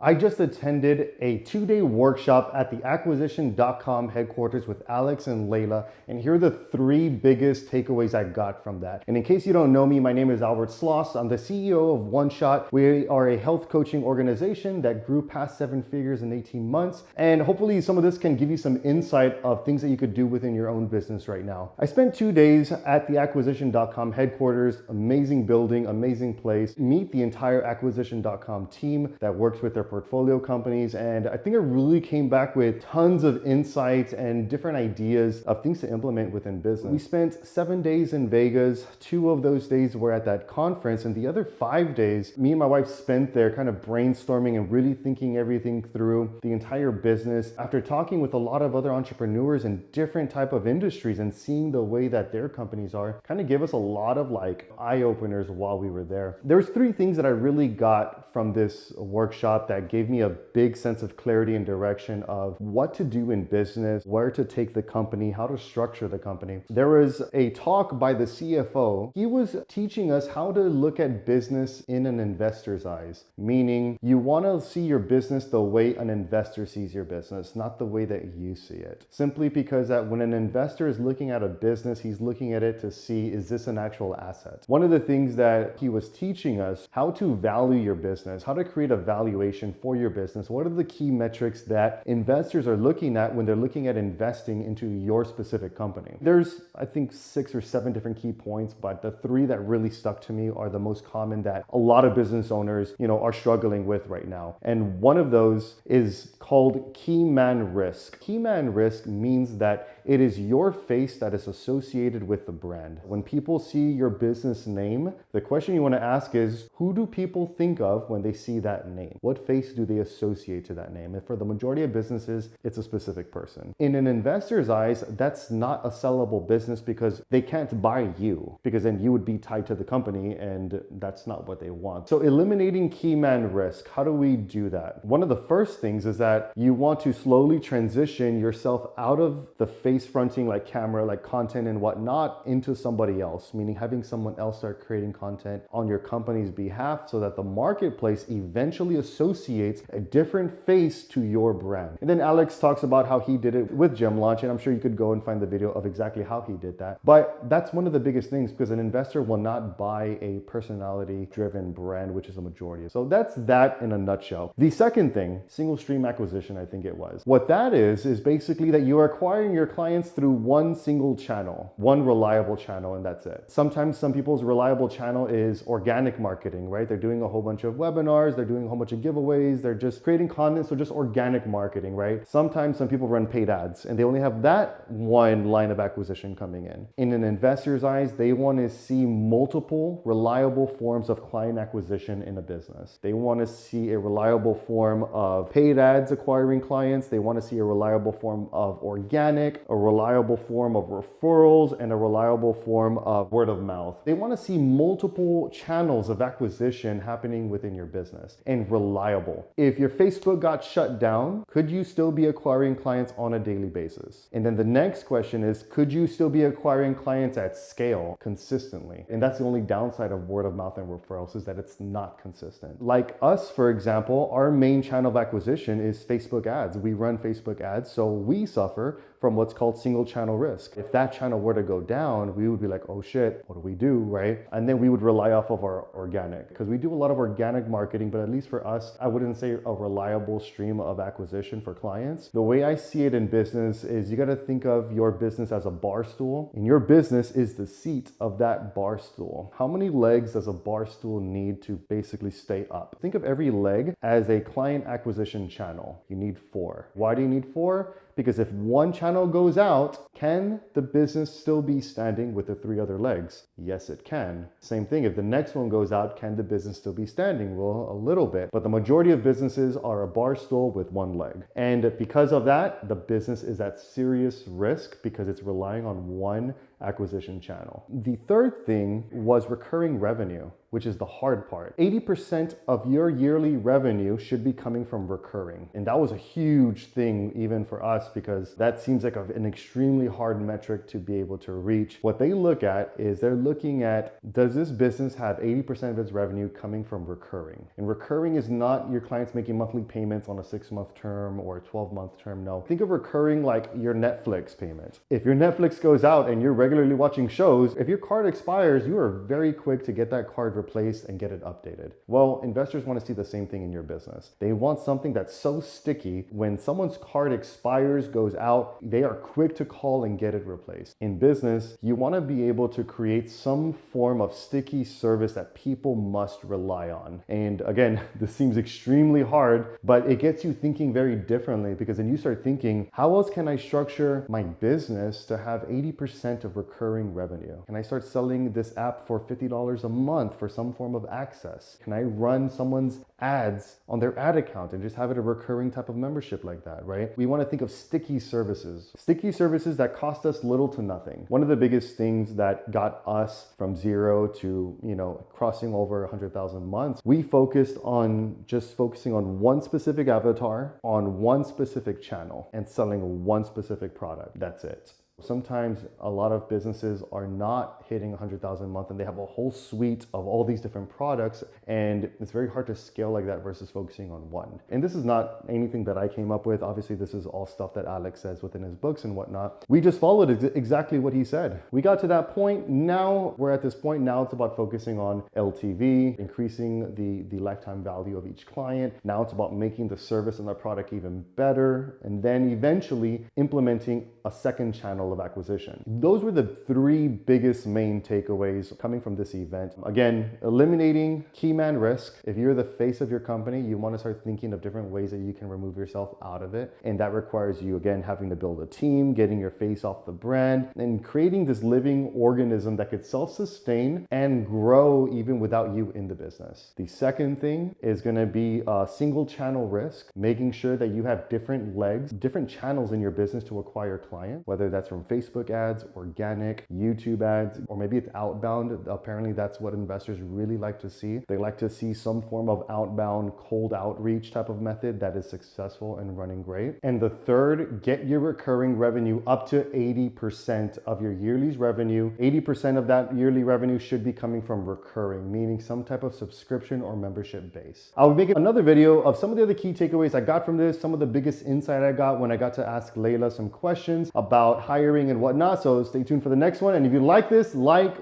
I just attended a 2-day workshop at the acquisition.com headquarters with Alex and Layla, and here are the 3 biggest takeaways I got from that. And in case you don't know me, my name is Albert Sloss. I'm the CEO of One Shot. We are a health coaching organization that grew past 7 figures in 18 months, and hopefully some of this can give you some insight of things that you could do within your own business right now. I spent 2 days at the acquisition.com headquarters, amazing building, amazing place, meet the entire acquisition.com team that works with their portfolio companies, and I think I really came back with tons of insights and different ideas of things to implement within business. We spent 7 days in Vegas. 2 of those days were at that conference, and the other 5 days, me and my wife spent there kind of brainstorming and really thinking everything through, the entire business. After talking with a lot of other entrepreneurs in different type of industries and seeing the way that their companies are, kind of gave us a lot of like eye openers while we were there. There's 3 things that I really got from this workshop that gave me a big sense of clarity and direction of what to do in business, where to take the company, how to structure the company. There was a talk by the CFO. He was teaching us how to look at business in an investor's eyes, meaning you want to see your business the way an investor sees your business, not the way that you see it. Simply because that when an investor is looking at a business, he's looking at it to see, is this an actual asset? One of the things that he was teaching us, how to value your business, how to create a valuation for your business. What are the key metrics that investors are looking at when they're looking at investing into your specific company? There's, I think, 6 or 7 different key points, but the 3 that really stuck to me are the most common that a lot of business owners, are struggling with right now. And one of those is called Keyman Risk. Keyman Risk means that it is your face that is associated with the brand. When people see your business name, the question you want to ask is, who do people think of when they see that name? What face do they associate to that name? And for the majority of businesses, it's a specific person. In an investor's eyes, that's not a sellable business because they can't buy you, because then you would be tied to the company and that's not what they want. So eliminating Keyman Risk, how do we do that? One of the first things is that you want to slowly transition yourself out of the face fronting like camera, like content and whatnot, into somebody else, meaning having someone else start creating content on your company's behalf so that the marketplace eventually associates a different face to your brand. And then Alex talks about how he did it with Gem Launch, and I'm sure you could go and find the video of exactly how he did that. But that's one of the biggest things, because an investor will not buy a personality driven brand, which is a majority. So that's that in a nutshell. The second thing, single stream acquisition, I think it was. What that is basically that you are acquiring your clients through one single channel, one reliable channel, and that's it. Sometimes some people's reliable channel is organic marketing, right? They're doing a whole bunch of webinars, they're doing a whole bunch of giveaways, they're just creating content, so just organic marketing, right? Sometimes some people run paid ads and they only have that one line of acquisition coming in. In an investor's eyes, they want to see multiple reliable forms of client acquisition in a business. They want to see a reliable form of paid ads acquiring clients. They want to see a reliable form of organic, a reliable form of referrals, and a reliable form of word of mouth. They want to see multiple channels of acquisition happening within your business and reliable. If your Facebook got shut down, could you still be acquiring clients on a daily basis? And then the next question is, could you still be acquiring clients at scale consistently? And that's the only downside of word of mouth and referrals, is that it's not consistent. Like us, for example, our main channel of acquisition is Facebook ads. We run Facebook ads, so we suffer from what's called single channel risk. If that channel were to go down, we would be like, oh shit, what do we do, right? And then we would rely off of our organic, because we do a lot of organic marketing, but at least for us, I wouldn't say a reliable stream of acquisition for clients. The way I see it in business is you got to think of your business as a bar stool, and your business is the seat of that bar stool. How many legs does a bar stool need to basically stay up? Think of every leg as a client acquisition channel. You need 4. Why do you need 4? Because if one channel goes out, can the business still be standing with the 3 other legs? Yes, it can. Same thing, if the next one goes out, can the business still be standing? Well, a little bit, but the majority of businesses are a bar stool with 1 leg. And because of that, the business is at serious risk because it's relying on one acquisition channel. The third thing was recurring revenue, which is the hard part. 80% of your yearly revenue should be coming from recurring. And that was a huge thing even for us, because that seems like an extremely hard metric to be able to reach. What they look at is they're looking at, does this business have 80% of its revenue coming from recurring? And recurring is not your clients making monthly payments on a 6-month term or a 12-month term. No, think of recurring like your Netflix payment. If your Netflix goes out and you're regularly watching shows, if your card expires, you are very quick to get that card replaced and get it updated. Well, investors want to see the same thing in your business. They want something that's so sticky. When someone's card expires, goes out, they are quick to call and get it replaced. In business, you want to be able to create some form of sticky service that people must rely on. And again, this seems extremely hard, but it gets you thinking very differently, because then you start thinking, how else can I structure my business to have 80% of recurring revenue? Can I start selling this app for $50 a month for some form of access? Can I run someone's ads on their ad account and just have it a recurring type of membership like that, right? We want to think of sticky services that cost us little to nothing. One of the biggest things that got us from zero to, crossing over 100,000 months, we focused on just focusing on one specific avatar on one specific channel and selling one specific product. That's it. Sometimes a lot of businesses are not hitting 100,000 a month and they have a whole suite of all these different products, and it's very hard to scale like that versus focusing on one. And this is not anything that I came up with. Obviously, this is all stuff that Alex says within his books and whatnot. We just followed exactly what he said. We got to that point. Now we're at this point. Now it's about focusing on LTV, increasing the lifetime value of each client. Now it's about making the service and the product even better, and then eventually implementing a second channel of acquisition. Those were the three biggest main takeaways coming from this event. Again, eliminating Keyman Risk. If you're the face of your company, you want to start thinking of different ways that you can remove yourself out of it. And that requires you, again, having to build a team, getting your face off the brand, and creating this living organism that could self-sustain and grow even without you in the business. The second thing is going to be a single channel risk, making sure that you have different legs, different channels in your business to acquire clients, whether that's from Facebook ads, organic, YouTube ads, or maybe it's outbound. Apparently that's what investors really like to see. They like to see some form of outbound cold outreach type of method that is successful and running great. And the third, get your recurring revenue up to 80% of your yearly revenue. 80% of that yearly revenue should be coming from recurring, meaning some type of subscription or membership base. I'll be making another video of some of the other key takeaways I got from this, some of the biggest insight I got when I got to ask Layla some questions about hiring and whatnot. So stay tuned for the next one. And if you like this,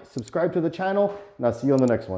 subscribe to the channel, and I'll see you on the next one.